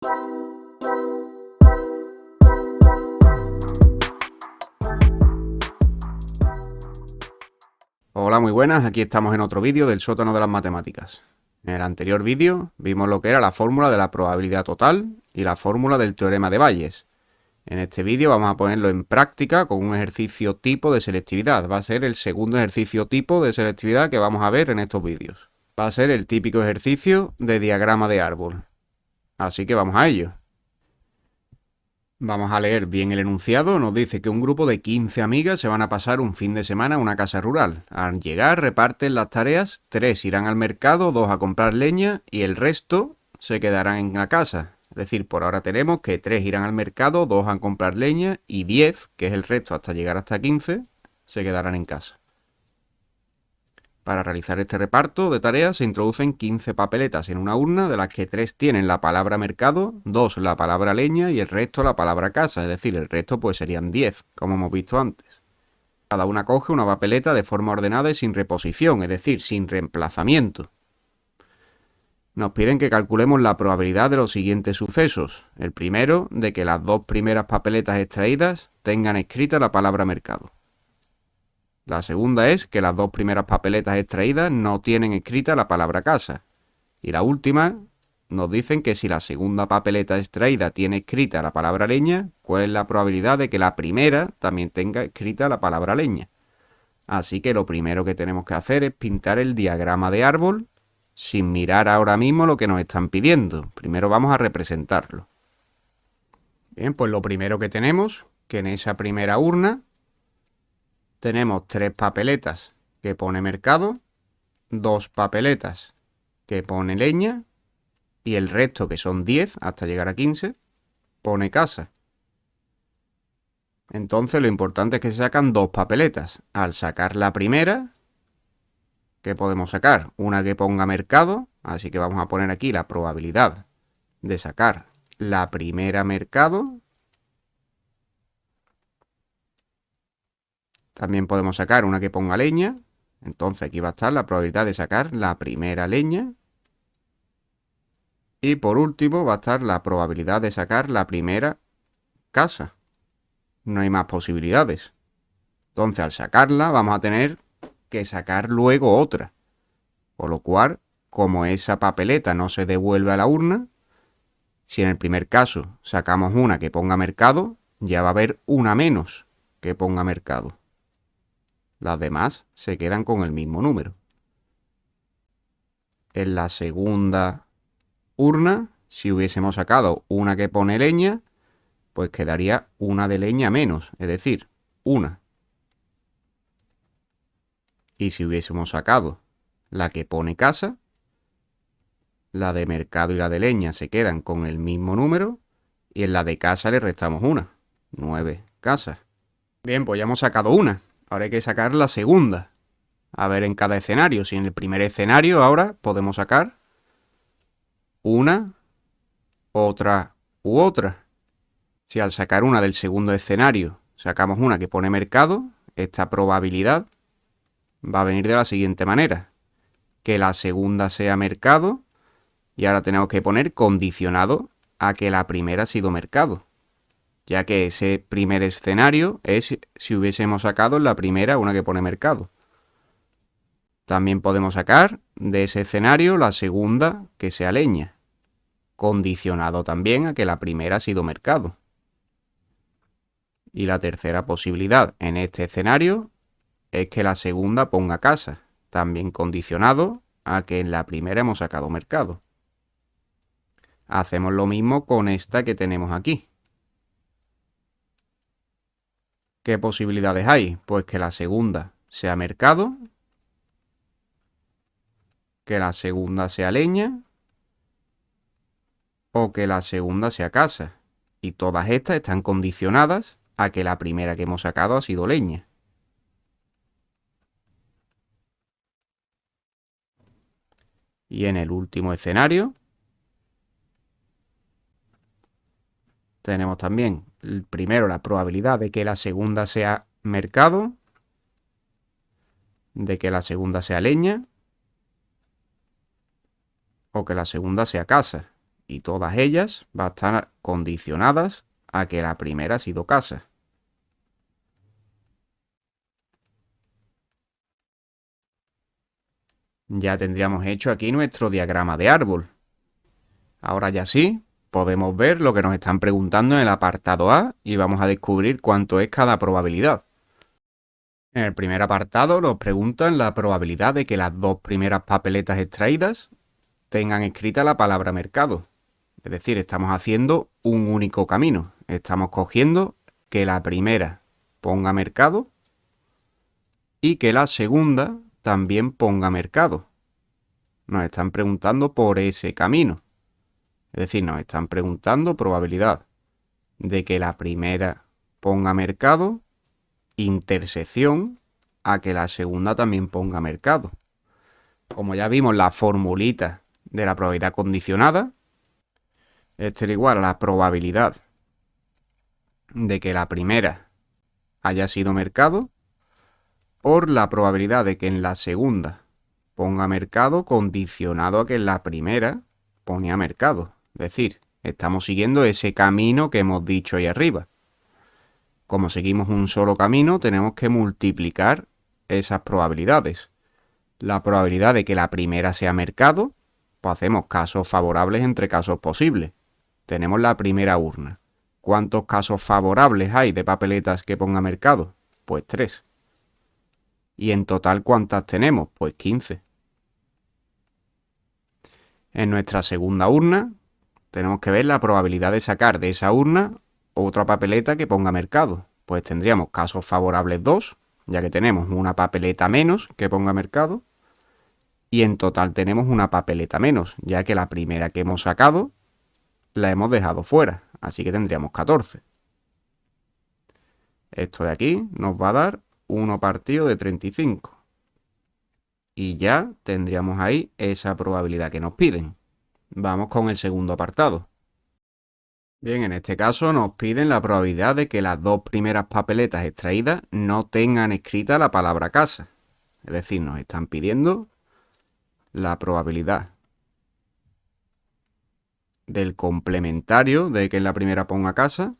Hola, muy buenas, aquí estamos en otro vídeo del sótano de las matemáticas. En el anterior vídeo vimos lo que era la fórmula de la probabilidad total y la fórmula del teorema de Bayes. En este vídeo vamos a ponerlo en práctica con un ejercicio tipo de selectividad. Va a ser el segundo ejercicio tipo de selectividad que vamos a ver en estos vídeos. Va a ser el típico ejercicio de diagrama de árbol. Así que vamos a ello. Vamos a leer bien el enunciado. Nos dice que un grupo de 15 amigas se van a pasar un fin de semana a una casa rural. Al llegar reparten las tareas, 3 irán al mercado, 2 a comprar leña y el resto se quedarán en la casa. Es decir, por ahora tenemos que 3 irán al mercado, 2 a comprar leña y 10, que es el resto hasta llegar hasta 15, se quedarán en casa. Para realizar este reparto de tareas se introducen 15 papeletas en una urna, de las que 3 tienen la palabra mercado, 2 la palabra leña y el resto la palabra casa, es decir, el resto pues serían 10, como hemos visto antes. Cada una coge una papeleta de forma ordenada y sin reposición, es decir, sin reemplazamiento. Nos piden que calculemos la probabilidad de los siguientes sucesos. El primero, de que las 2 primeras papeletas extraídas tengan escrita la palabra mercado. La segunda es que las 2 primeras papeletas extraídas no tienen escrita la palabra casa. Y la última nos dicen que si la segunda papeleta extraída tiene escrita la palabra leña, ¿cuál es la probabilidad de que la primera también tenga escrita la palabra leña? Así que lo primero que tenemos que hacer es pintar el diagrama de árbol sin mirar ahora mismo lo que nos están pidiendo. Primero vamos a representarlo. Bien, pues lo primero que tenemos, que en esa primera urna tenemos 3 papeletas que pone mercado, 2 papeletas que pone leña y el resto, que son 10 hasta llegar a 15, pone casa. Entonces lo importante es que se sacan 2 papeletas. Al sacar la primera, ¿qué podemos sacar? Una que ponga mercado, así que vamos a poner aquí la probabilidad de sacar la primera mercado. También podemos sacar una que ponga leña. Entonces aquí va a estar la probabilidad de sacar la primera leña. Y por último va a estar la probabilidad de sacar la primera casa. No hay más posibilidades. Entonces al sacarla vamos a tener que sacar luego otra. Por lo cual, como esa papeleta no se devuelve a la urna, si en el primer caso sacamos una que ponga mercado, ya va a haber una menos que ponga mercado. Las demás se quedan con el mismo número. En la segunda urna, si hubiésemos sacado una que pone leña, pues quedaría una de leña menos, es decir, una. Y si hubiésemos sacado la que pone casa, la de mercado y la de leña se quedan con el mismo número y en la de casa le restamos una, 9 casas. Bien, pues ya hemos sacado una. Ahora hay que sacar la segunda. A ver en cada escenario. Si en el primer escenario ahora podemos sacar una, otra u otra. Si al sacar una del segundo escenario sacamos una que pone mercado, esta probabilidad va a venir de la siguiente manera. Que la segunda sea mercado y ahora tenemos que poner condicionado a que la primera ha sido mercado, ya que ese primer escenario es si hubiésemos sacado en la primera una que pone mercado. También podemos sacar de ese escenario la segunda que sea leña, condicionado también a que la primera ha sido mercado. Y la tercera posibilidad en este escenario es que la segunda ponga casa, también condicionado a que en la primera hemos sacado mercado. Hacemos lo mismo con esta que tenemos aquí. ¿Qué posibilidades hay? Pues que la segunda sea mercado, que la segunda sea leña o que la segunda sea casa. Y todas estas están condicionadas a que la primera que hemos sacado ha sido leña. Y en el último escenario tenemos también primero la probabilidad de que la segunda sea mercado, de que la segunda sea leña o que la segunda sea casa. y todas ellas van a estar condicionadas a que la primera ha sido casa. Ya tendríamos hecho aquí nuestro diagrama de árbol. Ahora ya sí, podemos ver lo que nos están preguntando en el apartado A y vamos a descubrir cuánto es cada probabilidad. En el primer apartado nos preguntan la probabilidad de que las dos primeras papeletas extraídas tengan escrita la palabra mercado. Es decir, estamos haciendo un único camino. Estamos cogiendo que la primera ponga mercado y que la segunda también ponga mercado. Nos están preguntando por ese camino. Es decir, nos están preguntando probabilidad de que la primera ponga mercado, intersección a que la segunda también ponga mercado. Como ya vimos la formulita de la probabilidad condicionada, esto es igual a la probabilidad de que la primera haya sido mercado por la probabilidad de que en la segunda ponga mercado condicionado a que en la primera ponía mercado. Es decir, estamos siguiendo ese camino que hemos dicho ahí arriba. Como seguimos un solo camino, tenemos que multiplicar esas probabilidades. La probabilidad de que la primera sea mercado, pues hacemos casos favorables entre casos posibles. Tenemos la primera urna. ¿Cuántos casos favorables hay de papeletas que ponga mercado? Pues 3. ¿Y en total cuántas tenemos? Pues 15. En nuestra segunda urna tenemos que ver la probabilidad de sacar de esa urna otra papeleta que ponga mercado. Pues tendríamos casos favorables 2, ya que tenemos una papeleta menos que ponga mercado. Y en total tenemos una papeleta menos, ya que la primera que hemos sacado la hemos dejado fuera. Así que tendríamos 14. Esto de aquí nos va a dar 1 partido de 35. Y ya tendríamos ahí esa probabilidad que nos piden. Vamos con el segundo apartado. Bien, en este caso nos piden la probabilidad de que las dos primeras papeletas extraídas no tengan escrita la palabra casa. Es decir, nos están pidiendo la probabilidad del complementario de que en la primera ponga casa,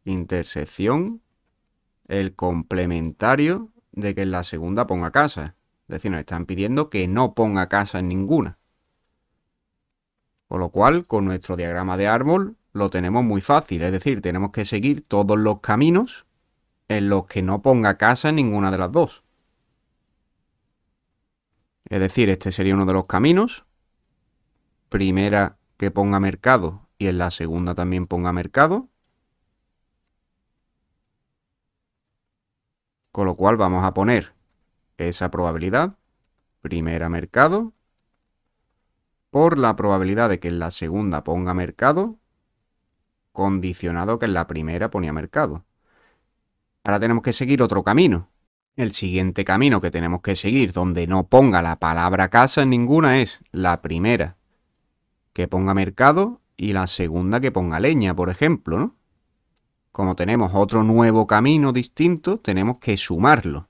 intersección, el complementario de que en la segunda ponga casa. Es decir, nos están pidiendo que no ponga casa en ninguna. Con lo cual, con nuestro diagrama de árbol lo tenemos muy fácil. Es decir, tenemos que seguir todos los caminos en los que no ponga casa en ninguna de las dos. Es decir, este sería uno de los caminos. Primera que ponga mercado y en la segunda también ponga mercado. Con lo cual vamos a poner esa probabilidad, primera mercado, por la probabilidad de que en la segunda ponga mercado, condicionado que en la primera ponía mercado. Ahora tenemos que seguir otro camino. El siguiente camino que tenemos que seguir donde no ponga la palabra casa en ninguna es la primera que ponga mercado y la segunda que ponga leña, por ejemplo, ¿no? Como tenemos otro nuevo camino distinto, tenemos que sumarlo.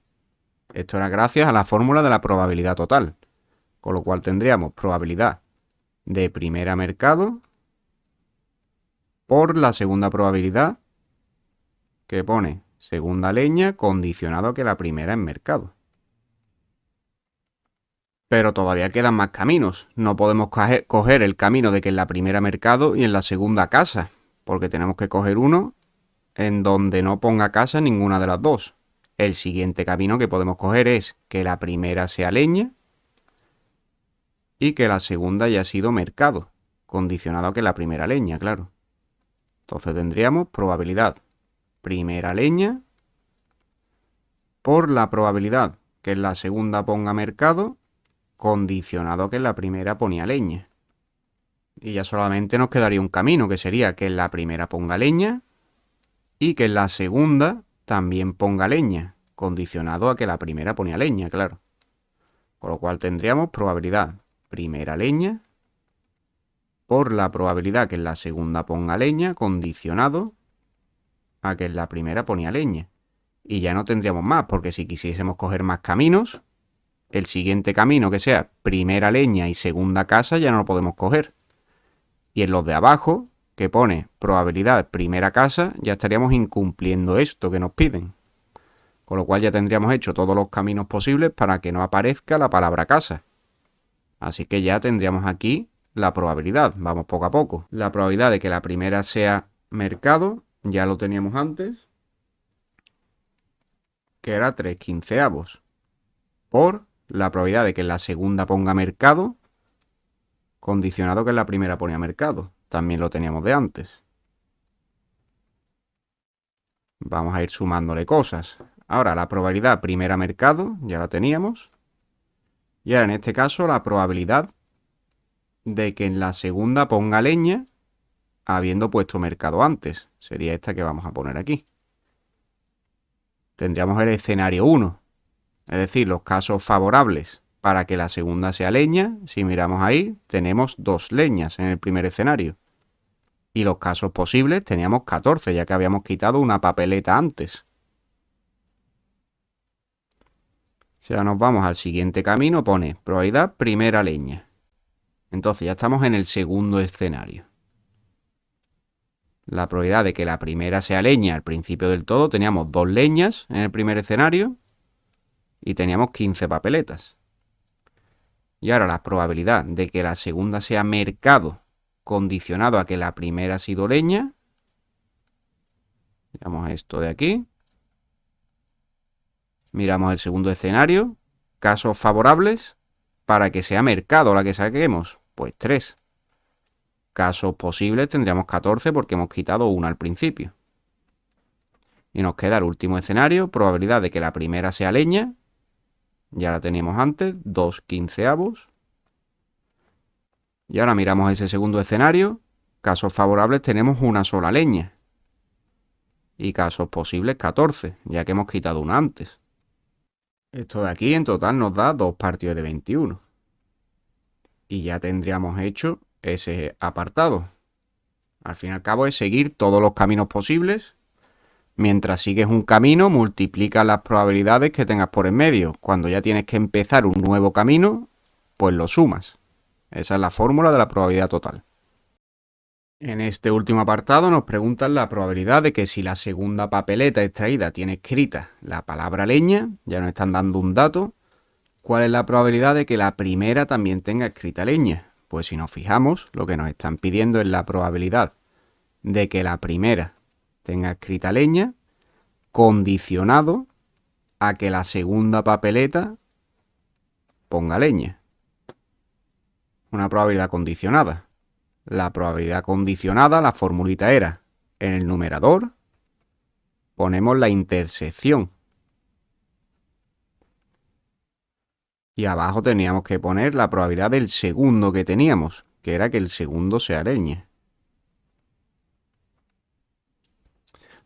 Esto era gracias a la fórmula de la probabilidad total. Con lo cual tendríamos probabilidad de primera mercado por la segunda probabilidad que pone segunda leña condicionado a que la primera es mercado. Pero todavía quedan más caminos. No podemos coger el camino de que en la primera mercado y en la segunda casa, porque tenemos que coger uno en donde no ponga casa ninguna de las dos. El siguiente camino que podemos coger es que la primera sea leña y que la segunda haya sido mercado, condicionado a que la primera leña, claro. Entonces tendríamos probabilidad primera leña por la probabilidad que en la segunda ponga mercado, condicionado a que en la primera ponía leña. Y ya solamente nos quedaría un camino, que sería que en la primera ponga leña y que en la segunda también ponga leña, condicionado a que la primera ponía leña, claro. Con lo cual tendríamos probabilidad primera leña por la probabilidad que en la segunda ponga leña, condicionado a que en la primera ponía leña. Y ya no tendríamos más, porque si quisiésemos coger más caminos, el siguiente camino que sea primera leña y segunda casa ya no lo podemos coger. Y en los de abajo, que pone probabilidad primera casa, ya estaríamos incumpliendo esto que nos piden. Con lo cual ya tendríamos hecho todos los caminos posibles para que no aparezca la palabra casa. Así que ya tendríamos aquí la probabilidad. Vamos poco a poco. La probabilidad de que la primera sea mercado, ya lo teníamos antes, que era 3/15. Por la probabilidad de que la segunda ponga mercado, condicionado que en la primera ponía mercado. También lo teníamos de antes. Vamos a ir sumándole cosas. Ahora la probabilidad primera mercado, ya la teníamos. Y ahora en este caso la probabilidad de que en la segunda ponga leña, habiendo puesto mercado antes. Sería esta que vamos a poner aquí. Tendríamos el escenario 1. Es decir, los casos favorables para que la segunda sea leña. Si miramos ahí, tenemos 2 leñas en el primer escenario. Y los casos posibles teníamos 14, ya que habíamos quitado una papeleta antes. Si ahora nos vamos al siguiente camino, pone probabilidad primera leña. Entonces ya estamos en el segundo escenario. La probabilidad de que la primera sea leña al principio del todo, teníamos 2 leñas en el primer escenario y teníamos 15 papeletas. Y ahora la probabilidad de que la segunda sea mercado condicionado a que la primera ha sido leña. Miramos esto de aquí. Miramos el segundo escenario. Casos favorables para que sea mercado la que saquemos. Pues 3. Casos posibles tendríamos 14 porque hemos quitado una al principio. Y nos queda el último escenario. Probabilidad de que la primera sea leña. Ya la teníamos antes. 2/15. Y ahora miramos ese segundo escenario. Casos favorables tenemos una sola leña. Y casos posibles 14, ya que hemos quitado una antes. Esto de aquí en total nos da 2 partidos de 21. Y ya tendríamos hecho ese apartado. Al fin y al cabo es seguir todos los caminos posibles. Mientras sigues un camino, multiplicas las probabilidades que tengas por en medio. Cuando ya tienes que empezar un nuevo camino, pues lo sumas. Esa es la fórmula de la probabilidad total. En este último apartado nos preguntan la probabilidad de que si la segunda papeleta extraída tiene escrita la palabra leña, ya nos están dando un dato, ¿cuál es la probabilidad de que la primera también tenga escrita leña? Pues si nos fijamos, lo que nos están pidiendo es la probabilidad de que la primera tenga escrita leña, condicionado a que la segunda papeleta ponga leña. Una probabilidad condicionada. La probabilidad condicionada, la formulita era, en el numerador ponemos la intersección. Y abajo teníamos que poner la probabilidad del segundo que teníamos, que era que el segundo sea leña.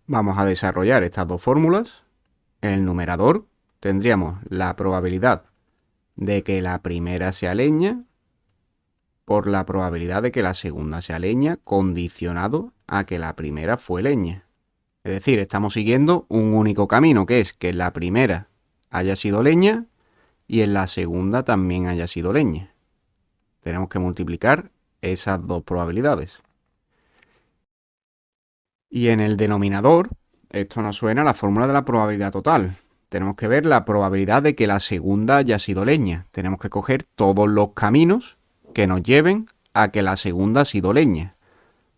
Vamos a desarrollar estas dos fórmulas. En el numerador tendríamos la probabilidad de que la primera sea leña por la probabilidad de que la segunda sea leña, condicionado a que la primera fue leña. Es decir, estamos siguiendo un único camino, que es que en la primera haya sido leña y en la segunda también haya sido leña. Tenemos que multiplicar esas dos probabilidades. Y en el denominador, esto nos suena a la fórmula de la probabilidad total. Tenemos que ver la probabilidad de que la segunda haya sido leña. Tenemos que coger todos los caminos que nos lleven a que la segunda ha sido leña.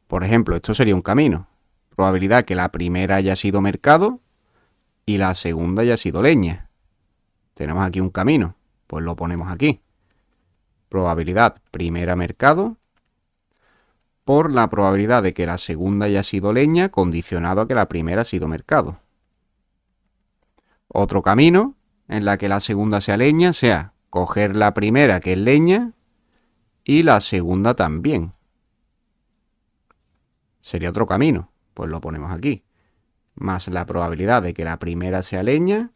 Por ejemplo, esto sería un camino. Probabilidad que la primera haya sido mercado y la segunda haya sido leña. Tenemos aquí un camino, pues lo ponemos aquí. Probabilidad primera mercado por la probabilidad de que la segunda haya sido leña condicionado a que la primera ha sido mercado. Otro camino en la que la segunda sea leña sea coger la primera que es leña y la segunda también. Sería otro camino, pues lo ponemos aquí. Más la probabilidad de que la primera sea leña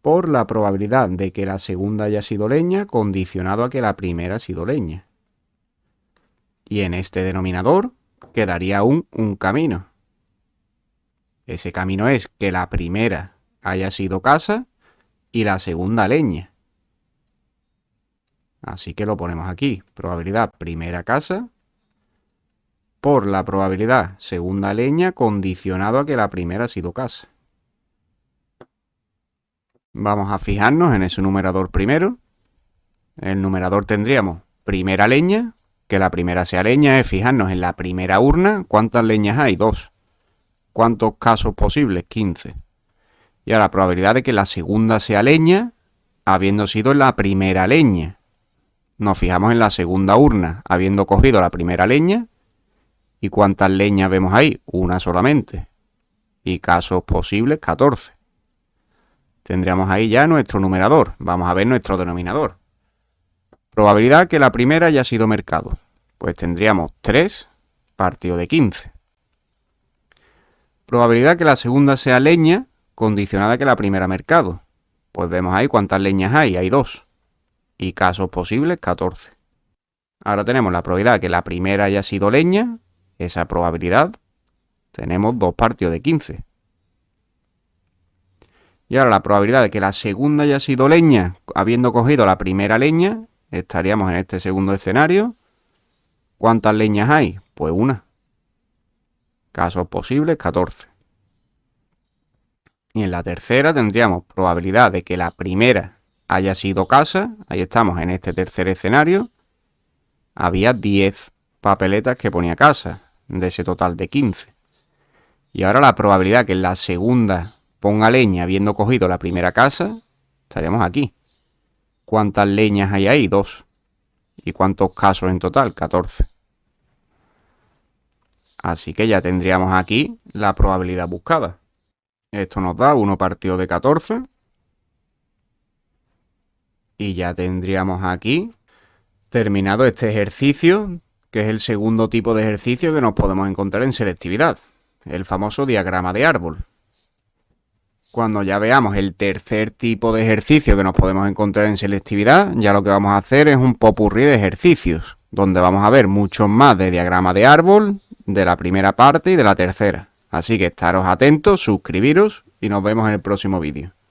por la probabilidad de que la segunda haya sido leña condicionado a que la primera ha sido leña. Y en este denominador quedaría aún un camino. Ese camino es que la primera haya sido casa y la segunda leña. Así que lo ponemos aquí. Probabilidad primera casa por la probabilidad segunda leña condicionado a que la primera ha sido casa. Vamos a fijarnos en ese numerador primero. En el numerador tendríamos primera leña, que la primera sea leña es fijarnos en la primera urna. ¿Cuántas leñas hay? 2. ¿Cuántos casos posibles? 15. Y ahora la probabilidad de que la segunda sea leña, habiendo sido la primera leña. Nos fijamos en la segunda urna, habiendo cogido la primera leña. ¿Y cuántas leñas vemos ahí? Una solamente. Y casos posibles, 14. Tendríamos ahí ya nuestro numerador. Vamos a ver nuestro denominador. Probabilidad que la primera haya sido mercado. Pues tendríamos 3 partido de 15. Probabilidad que la segunda sea leña, condicionada a que la primera mercado. Pues vemos ahí cuántas leñas hay. Hay 2. Y casos posibles, 14. Ahora tenemos la probabilidad que la primera haya sido leña. Esa probabilidad tenemos 2 partido de 15. Y ahora la probabilidad de que la segunda haya sido leña, habiendo cogido la primera leña, estaríamos en este segundo escenario. ¿Cuántas leñas hay? Pues una. Casos posibles, 14. Y en la tercera tendríamos probabilidad de que la primera haya sido casa. Ahí estamos en este tercer escenario. Había 10 papeletas que ponía casa, de ese total de 15. Y ahora la probabilidad que la segunda ponga leña habiendo cogido la primera casa, estaríamos aquí. ¿Cuántas leñas hay ahí? 2. ¿Y cuántos casos en total? 14. Así que ya tendríamos aquí la probabilidad buscada. Esto nos da 1 partido de 14. Y ya tendríamos aquí terminado este ejercicio, que es el segundo tipo de ejercicio que nos podemos encontrar en selectividad, el famoso diagrama de árbol. Cuando ya veamos el tercer tipo de ejercicio que nos podemos encontrar en selectividad, ya lo que vamos a hacer es un popurrí de ejercicios, donde vamos a ver muchos más de diagrama de árbol, de la primera parte y de la tercera. Así que estaros atentos, suscribiros y nos vemos en el próximo vídeo.